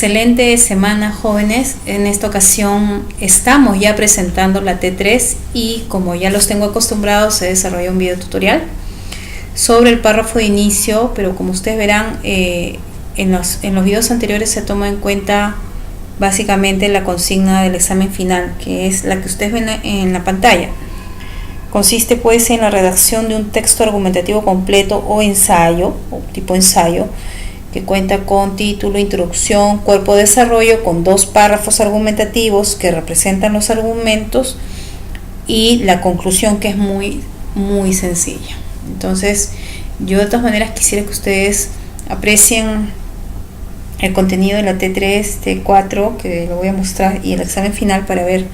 Excelente semana, jóvenes. En esta ocasión estamos ya presentando la T3 y como ya los tengo acostumbrados se desarrolla un video tutorial sobre el párrafo de inicio, pero como ustedes verán en los videos anteriores se toma en cuenta básicamente la consigna del examen final, que es la que ustedes ven en la pantalla. Consiste pues en la redacción de un texto argumentativo completo o ensayo, o tipo ensayo, que cuenta con título, introducción, cuerpo de desarrollo, con 2 párrafos argumentativos que representan los argumentos y la conclusión, que es muy sencilla. Entonces yo de todas maneras quisiera que ustedes aprecien el contenido de la T3, T4, que lo voy a mostrar, y el examen final para ver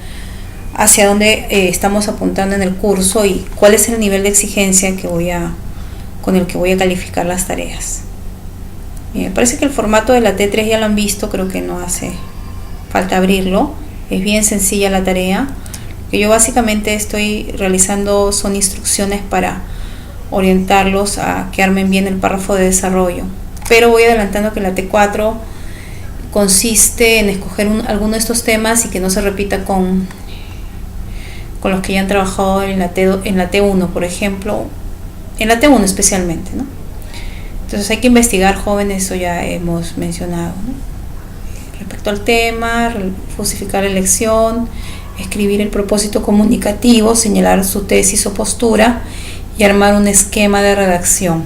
hacia dónde estamos apuntando en el curso y cuál es el nivel de exigencia con el que voy a calificar las tareas. Me parece que el formato de la T3 ya lo han visto, creo que no hace falta abrirlo. Es bien sencilla la tarea. Lo que yo básicamente estoy realizando son instrucciones para orientarlos a que armen bien el párrafo de desarrollo. Pero voy adelantando que la T4 consiste en escoger alguno de estos temas y que no se repita con los que ya han trabajado en la T1, por ejemplo, en la T1 especialmente, ¿no? Entonces hay que investigar, jóvenes, eso ya hemos mencionado, ¿no? Respecto al tema, justificar la elección, escribir el propósito comunicativo, señalar su tesis o postura y armar un esquema de redacción.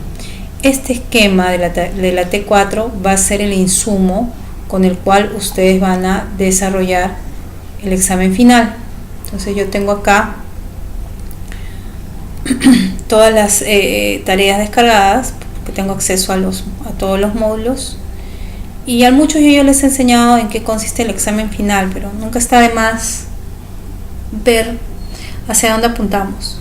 Este esquema de la T4 va a ser el insumo con el cual ustedes van a desarrollar el examen final. Entonces yo tengo acá todas las tareas descargadas, que tengo acceso a todos los módulos, y a muchos yo les he enseñado en qué consiste el examen final, pero nunca está de más ver hacia dónde apuntamos.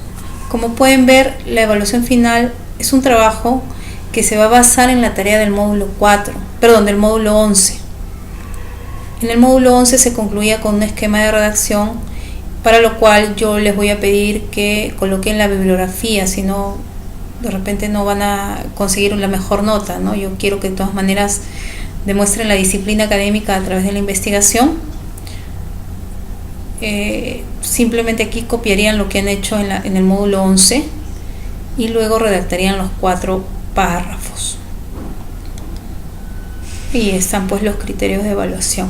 Como pueden ver, la evaluación final es un trabajo que se va a basar en la tarea del módulo 11. En el módulo 11 se concluía con un esquema de redacción, para lo cual yo les voy a pedir que coloquen la bibliografía, si no de repente no van a conseguir la mejor nota, ¿no? Yo quiero que de todas maneras demuestren la disciplina académica a través de la investigación. Simplemente aquí copiarían lo que han hecho en el módulo 11 y luego redactarían los 4 párrafos. Y están pues los criterios de evaluación.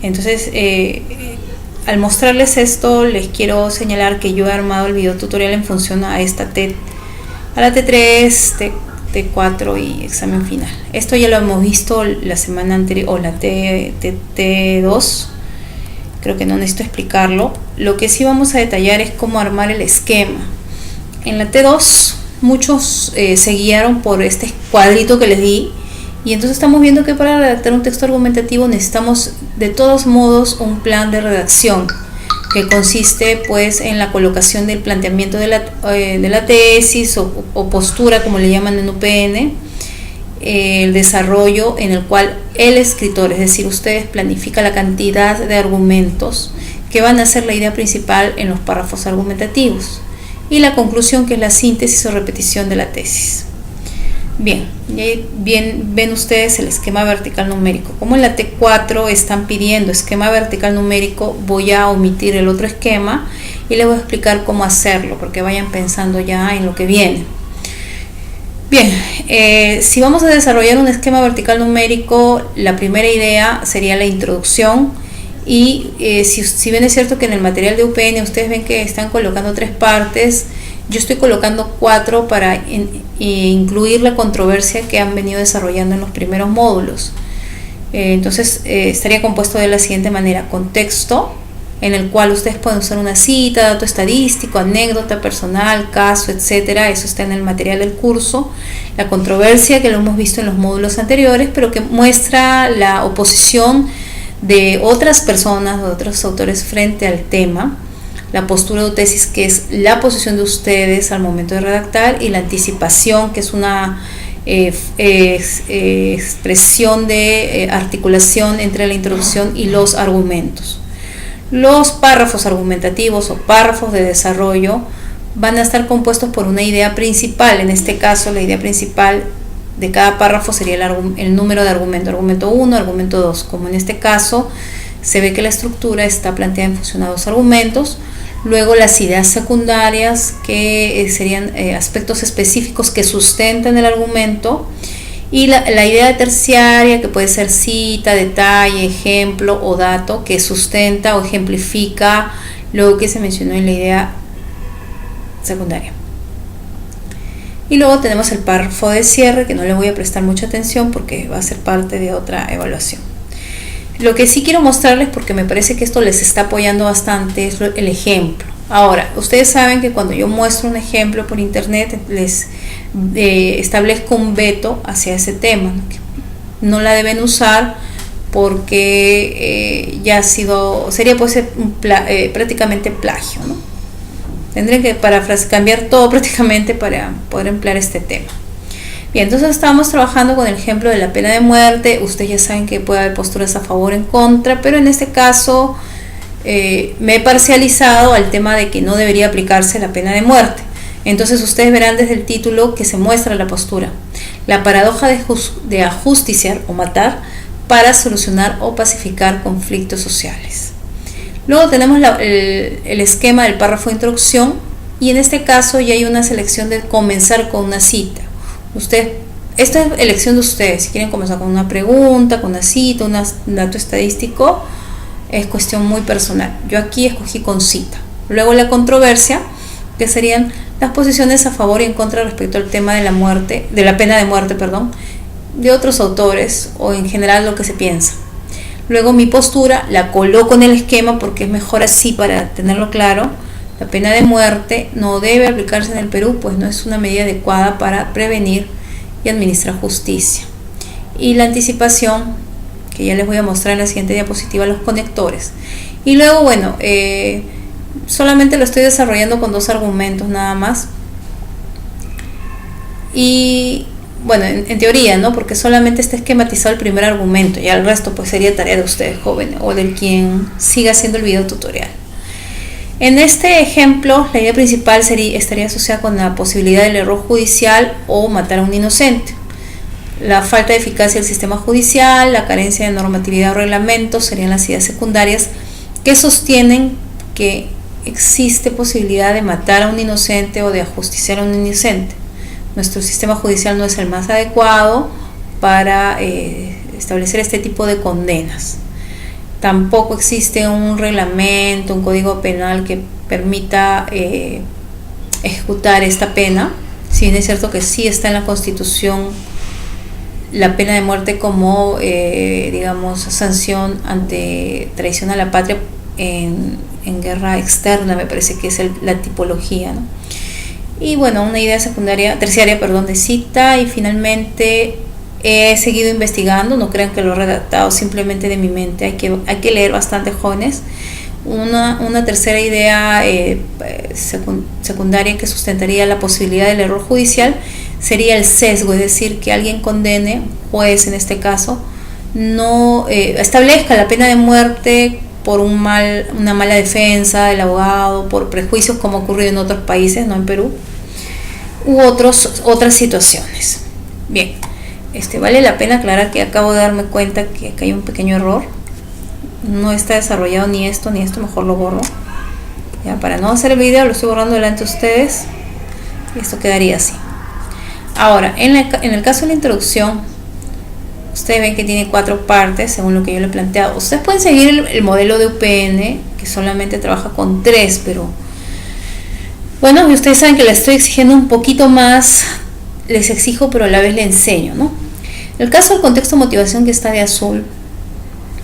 Entonces, al mostrarles esto, les quiero señalar que yo he armado el video tutorial en función a la T3, T4 y examen final. Esto ya lo hemos visto la semana anterior, o la T2, creo que no necesito explicarlo. Lo que sí vamos a detallar es cómo armar el esquema. En la T2 muchos se guiaron por este cuadrito que les di, y entonces estamos viendo que para redactar un texto argumentativo necesitamos de todos modos un plan de redacción, que consiste pues en la colocación del planteamiento de la tesis o postura, como le llaman en UPN, el desarrollo en el cual el escritor, es decir, ustedes, planifica la cantidad de argumentos que van a ser la idea principal en los párrafos argumentativos, y la conclusión, que es la síntesis o repetición de la tesis. Bien, ven ustedes el esquema vertical numérico. Como en la T4 están pidiendo esquema vertical numérico, voy a omitir el otro esquema y les voy a explicar cómo hacerlo, porque vayan pensando ya en lo que viene. Bien, si vamos a desarrollar un esquema vertical numérico, la primera idea sería la introducción. Y si bien es cierto que en el material de UPN ustedes ven que están colocando 3 partes, yo estoy colocando 4 para incluir la controversia que han venido desarrollando en los primeros módulos. Entonces estaría compuesto de la siguiente manera: contexto, en el cual ustedes pueden usar una cita, dato estadístico, anécdota personal, caso, etcétera. Eso está en el material del curso. La controversia, que lo hemos visto en los módulos anteriores, pero que muestra la oposición de otras personas, de otros autores frente al tema. La postura o tesis, que es la posición de ustedes al momento de redactar, y la anticipación, que es una expresión de articulación entre la introducción y los argumentos. Los párrafos argumentativos o párrafos de desarrollo van a estar compuestos por una idea principal. En este caso, la idea principal de cada párrafo sería el número de argumento 1, argumento 2, como en este caso se ve que la estructura está planteada en función a dos argumentos. Luego las ideas secundarias, que serían aspectos específicos que sustentan el argumento, y la idea terciaria, que puede ser cita, detalle, ejemplo o dato, que sustenta o ejemplifica lo que se mencionó en la idea secundaria. Y luego tenemos el párrafo de cierre, que no le voy a prestar mucha atención porque va a ser parte de otra evaluación. Lo que sí quiero mostrarles, porque me parece que esto les está apoyando bastante, es el ejemplo. Ahora, ustedes saben que cuando yo muestro un ejemplo por internet, les establezco un veto hacia ese tema, ¿no? Que no la deben usar porque ya ha sido, sería pues prácticamente plagio, ¿no? Tendré que cambiar todo prácticamente para poder emplear este tema. Bien, entonces estamos trabajando con el ejemplo de la pena de muerte. Ustedes ya saben que puede haber posturas a favor o en contra, pero en este caso me he parcializado al tema de que no debería aplicarse la pena de muerte. Entonces ustedes verán desde el título que se muestra la postura: la paradoja de ajusticiar o matar para solucionar o pacificar conflictos sociales. Luego tenemos el esquema del párrafo de introducción, y en este caso ya hay una selección de comenzar con una cita. Esta es elección de ustedes, si quieren comenzar con una pregunta, con una cita, un dato estadístico, es cuestión muy personal. Yo aquí escogí con cita. Luego la controversia, que serían las posiciones a favor y en contra respecto al tema de la pena de muerte, de otros autores o en general lo que se piensa. Luego mi postura la coloco en el esquema porque es mejor así para tenerlo claro. La pena de muerte no debe aplicarse en el Perú, pues no es una medida adecuada para prevenir y administrar justicia. Y la anticipación, que ya les voy a mostrar en la siguiente diapositiva, los conectores. Y luego, bueno, solamente lo estoy desarrollando con dos argumentos nada más. Y bueno, en teoría, ¿no? Porque solamente está esquematizado el primer argumento, y el resto pues sería tarea de ustedes jóvenes o del quien siga haciendo el video tutorial. En este ejemplo, la idea principal estaría asociada con la posibilidad del error judicial o matar a un inocente. La falta de eficacia del sistema judicial, la carencia de normatividad o reglamentos serían las ideas secundarias que sostienen que existe posibilidad de matar a un inocente o de ajusticiar a un inocente. Nuestro sistema judicial no es el más adecuado para establecer este tipo de condenas. Tampoco existe un reglamento, un código penal que permita ejecutar esta pena. Si bien es cierto que sí está en la Constitución la pena de muerte como, digamos, sanción ante traición a la patria en guerra externa, me parece que es la tipología, ¿no? Y bueno, una idea terciaria de cita. Y finalmente he seguido investigando, no crean que lo he redactado simplemente de mi mente, hay que leer bastante, jóvenes. Una tercera idea secundaria que sustentaría la posibilidad del error judicial sería el sesgo, es decir, que alguien condene, juez en este caso, no establezca la pena de muerte por una mala defensa del abogado, por prejuicios, como ha ocurrido en otros países, no en Perú, u otras situaciones. Bien, vale la pena aclarar que acabo de darme cuenta que acá hay un pequeño error. No está desarrollado ni esto, mejor lo borro. Ya, para no hacer el video, lo estoy borrando delante de ustedes. Y esto quedaría así. Ahora, en el caso de la introducción, ustedes ven que tiene 4 partes, según lo que yo le he planteado. Ustedes pueden seguir el modelo de UPN, que solamente trabaja con 3, pero bueno, y ustedes saben que le estoy exigiendo un poquito más. Les exijo, pero a la vez le enseño, ¿no? El caso del contexto motivación, que está de azul,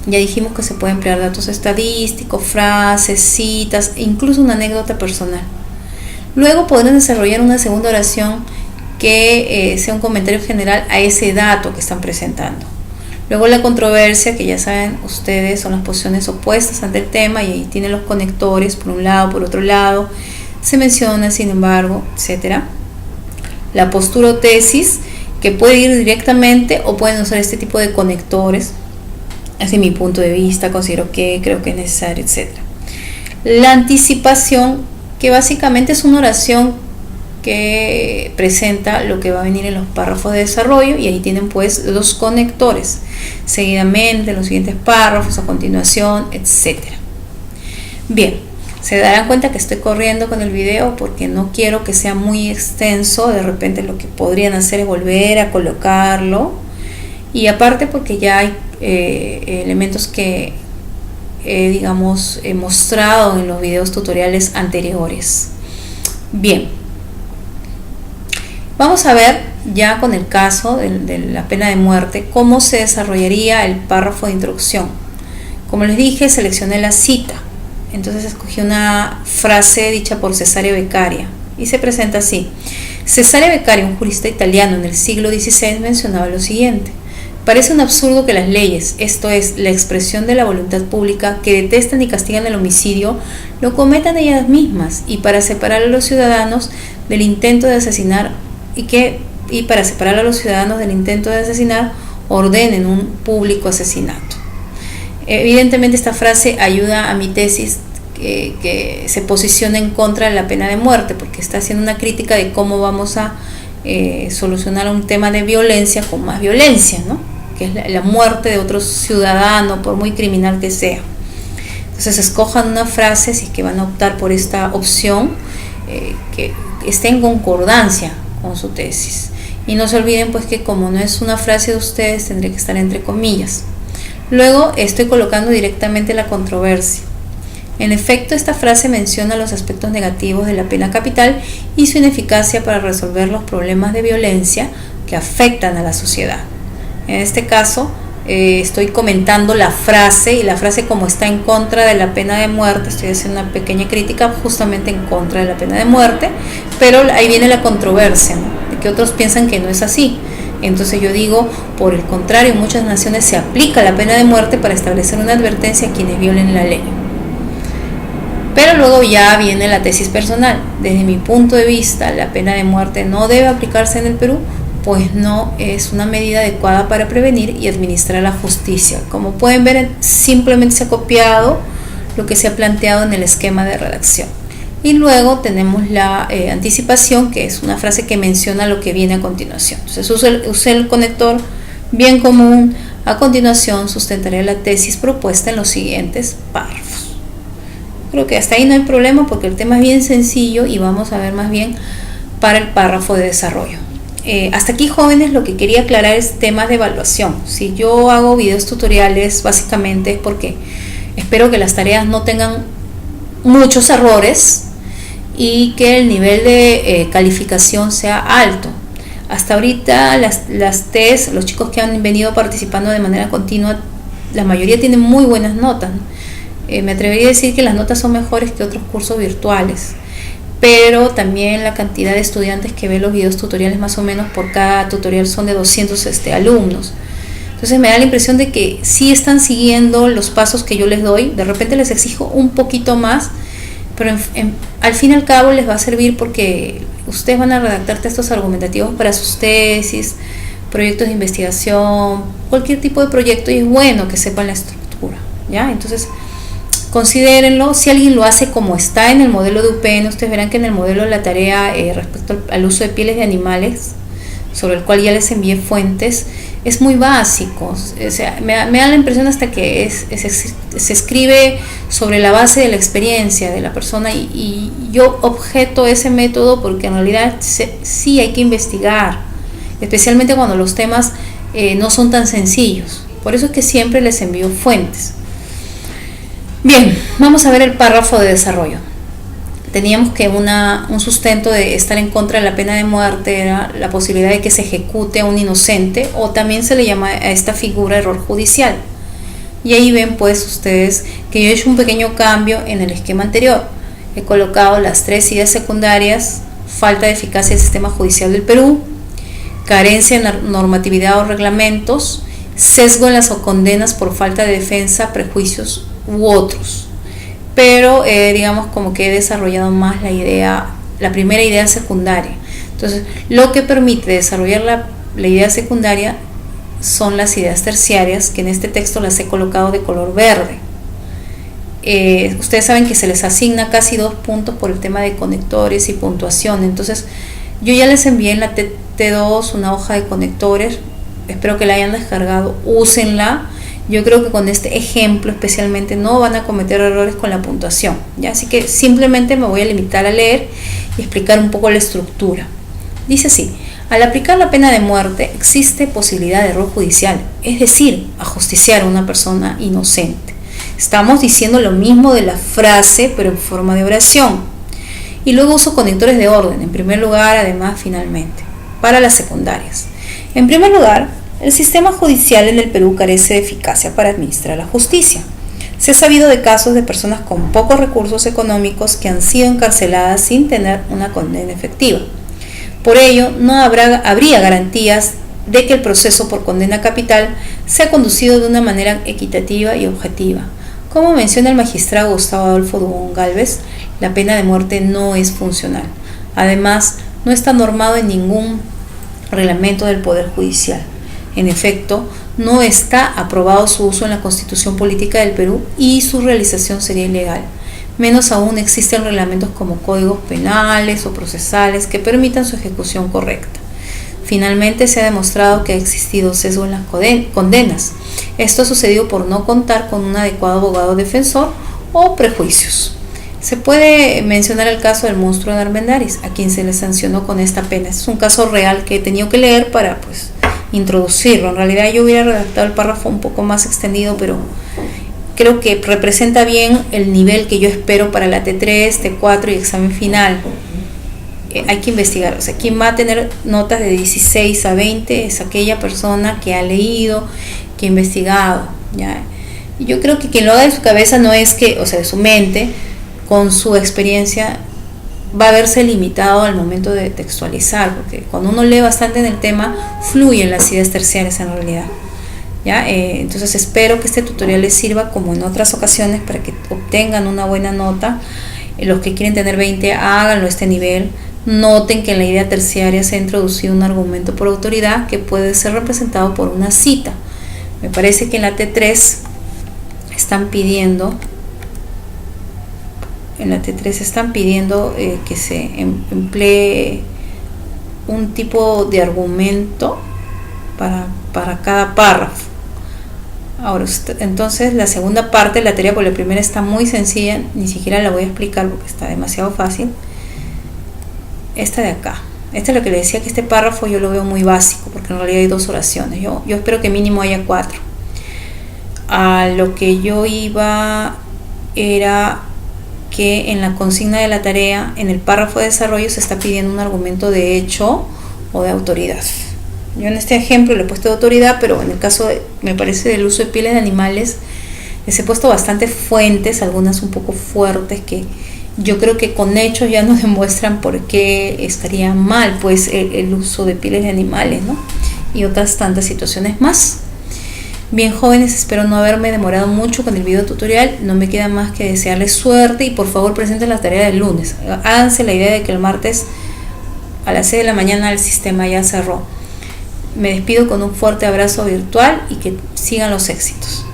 ya dijimos que se puede emplear datos estadísticos, frases, citas e incluso una anécdota personal. Luego podrán desarrollar una segunda oración que sea un comentario general a ese dato que están presentando. Luego la controversia, que ya saben ustedes, son las posiciones opuestas ante el tema, y ahí tienen los conectores por un lado, por otro lado, se menciona, sin embargo, etc. La postura o tesis, que puede ir directamente o pueden usar este tipo de conectores. Así, mi punto de vista, considero que, creo que es necesario, etc. La anticipación, que básicamente es una oración que presenta lo que va a venir en los párrafos de desarrollo, y ahí tienen pues los conectores seguidamente, los siguientes párrafos, a continuación, etcétera. Bien, se darán cuenta que estoy corriendo con el video porque no quiero que sea muy extenso. De repente lo que podrían hacer es volver a colocarlo, y aparte porque ya hay elementos que digamos he mostrado en los videos tutoriales anteriores. Bien, vamos a ver ya con el caso de la pena de muerte cómo se desarrollaría el párrafo de introducción. Como les dije, seleccioné la cita, entonces escogí una frase dicha por Cesare Beccaria y se presenta así: Cesare Beccaria, un jurista italiano en el siglo XVI, mencionaba lo siguiente: parece un absurdo que las leyes, esto es, la expresión de la voluntad pública, que detestan y castigan el homicidio, lo cometan ellas mismas, y para separar a los ciudadanos del intento de asesinar ordenen un público asesinato. Evidentemente esta frase ayuda a mi tesis que se posiciona en contra de la pena de muerte, porque está haciendo una crítica de cómo vamos a solucionar un tema de violencia con más violencia, ¿no? Que es la muerte de otro ciudadano, por muy criminal que sea. Entonces escojan una frase, si es que van a optar por esta opción, que esté en concordancia con su tesis, y no se olviden pues que como no es una frase de ustedes, tendría que estar entre comillas. Luego estoy colocando directamente la controversia. En efecto, esta frase menciona los aspectos negativos de la pena capital y su ineficacia para resolver los problemas de violencia que afectan a la sociedad. En este caso estoy comentando la frase, y la frase, como está en contra de la pena de muerte, estoy haciendo una pequeña crítica justamente en contra de la pena de muerte, pero ahí viene la controversia, ¿no? De que otros piensan que no es así. Entonces yo digo, por el contrario, en muchas naciones se aplica la pena de muerte para establecer una advertencia a quienes violen la ley. Pero luego ya viene la tesis personal. Desde mi punto de vista, la pena de muerte no debe aplicarse en el Perú, pues no es una medida adecuada para prevenir y administrar la justicia. Como pueden ver, simplemente se ha copiado lo que se ha planteado en el esquema de redacción. Y luego tenemos la anticipación, que es una frase que menciona lo que viene a continuación. Entonces usé el conector bien común. A continuación sustentaré la tesis propuesta en los siguientes párrafos. Creo que hasta ahí no hay problema, porque el tema es bien sencillo, y vamos a ver más bien para el párrafo de desarrollo. Hasta aquí, jóvenes, lo que quería aclarar es temas de evaluación. Si yo hago videos tutoriales, básicamente es porque espero que las tareas no tengan muchos errores y que el nivel de calificación sea alto. Hasta ahorita las TES, los chicos que han venido participando de manera continua, la mayoría tienen muy buenas notas. Me atrevería a decir que las notas son mejores que otros cursos virtuales, pero también la cantidad de estudiantes que ven los videos tutoriales, más o menos por cada tutorial son de 200 alumnos. Entonces me da la impresión de que sí están siguiendo los pasos que yo les doy. De repente les exijo un poquito más, pero al fin y al cabo les va a servir, porque ustedes van a redactar textos argumentativos para sus tesis, proyectos de investigación, cualquier tipo de proyecto, y es bueno que sepan la estructura, ¿ya? Entonces considérenlo. Si alguien lo hace como está en el modelo de UPN, ustedes verán que en el modelo de la tarea respecto al uso de pieles de animales, sobre el cual ya les envié fuentes, es muy básico. O sea, me da la impresión hasta que se escribe sobre la base de la experiencia de la persona, y yo objeto ese método porque en realidad sí hay que investigar, especialmente cuando los temas no son tan sencillos. Por eso es que siempre les envío fuentes. Bien, vamos a ver el párrafo de desarrollo. Teníamos que un sustento de estar en contra de la pena de muerte era la posibilidad de que se ejecute a un inocente, o también se le llama a esta figura error judicial. Y ahí ven pues ustedes que yo he hecho un pequeño cambio en el esquema anterior. He colocado las 3 ideas secundarias: falta de eficacia del sistema judicial del Perú, carencia en la normatividad o reglamentos, sesgo en las condenas por falta de defensa, prejuicios u otros. Pero digamos como que he desarrollado más la primera idea secundaria. Entonces lo que permite desarrollar la idea secundaria son las ideas terciarias, que en este texto las he colocado de color verde. Ustedes saben que se les asigna casi 2 puntos por el tema de conectores y puntuación. Entonces yo ya les envié en la T2 una hoja de conectores, espero que la hayan descargado, úsenla. Yo creo que con este ejemplo especialmente no van a cometer errores con la puntuación, ¿ya? Así que simplemente me voy a limitar a leer y explicar un poco la estructura. Dice así: al aplicar la pena de muerte existe posibilidad de error judicial, es decir, ajusticiar a una persona inocente. Estamos diciendo lo mismo de la frase, pero en forma de oración. Y luego uso conectores de orden, en primer lugar, además, finalmente, para las secundarias. En primer lugar, el sistema judicial en el Perú carece de eficacia para administrar la justicia. Se ha sabido de casos de personas con pocos recursos económicos que han sido encarceladas sin tener una condena efectiva. Por ello, no habría garantías de que el proceso por condena capital sea conducido de una manera equitativa y objetiva. Como menciona el magistrado Gustavo Adolfo Dubón Gálvez, la pena de muerte no es funcional. Además, no está normado en ningún reglamento del Poder Judicial. En efecto, no está aprobado su uso en la Constitución Política del Perú y su realización sería ilegal. Menos aún existen reglamentos como códigos penales o procesales que permitan su ejecución correcta. Finalmente, se ha demostrado que ha existido sesgo en las condenas. Esto ha sucedido por no contar con un adecuado abogado defensor o prejuicios. Se puede mencionar el caso del monstruo de Armendáriz, a quien se le sancionó con esta pena. Es un caso real que he tenido que leer para introducirlo. En realidad yo hubiera redactado el párrafo un poco más extendido, pero creo que representa bien el nivel que yo espero para la T3, T4 y examen final. Hay que investigar, o sea, quien va a tener notas de 16 a 20 es aquella persona que ha leído, que ha investigado, ¿ya? Y yo creo que quien lo haga de su cabeza no es que, o sea, de su mente, con su experiencia, va a verse limitado al momento de textualizar, porque cuando uno lee bastante en el tema, fluyen las ideas terciarias en realidad, ¿ya? Entonces espero que este tutorial les sirva como en otras ocasiones para que obtengan una buena nota. Los que quieren tener 20, háganlo a este nivel. Noten que en la idea terciaria se ha introducido un argumento por autoridad que puede ser representado por una cita. Me parece que en la T3 están pidiendo que se emplee un tipo de argumento para cada párrafo. Ahora, entonces la segunda parte de la teoría, porque la primera está muy sencilla, ni siquiera la voy a explicar porque está demasiado fácil. Esta de acá, esta es lo que le decía, que este párrafo yo lo veo muy básico, porque en realidad hay 2 oraciones. Yo espero que mínimo haya 4. A lo que yo iba era que en la consigna de la tarea, en el párrafo de desarrollo, se está pidiendo un argumento de hecho o de autoridad. Yo en este ejemplo le he puesto de autoridad, pero en el caso, me parece, del uso de pieles de animales, les he puesto bastantes fuentes, algunas un poco fuertes, que yo creo que con hechos ya nos demuestran por qué estaría mal pues el uso de pieles de animales, ¿no? Y otras tantas situaciones más. Bien, jóvenes, espero no haberme demorado mucho con el video tutorial. No me queda más que desearles suerte y por favor presenten la tarea del lunes. Háganse la idea de que el martes a las 6 de la mañana el sistema ya cerró. Me despido con un fuerte abrazo virtual y que sigan los éxitos.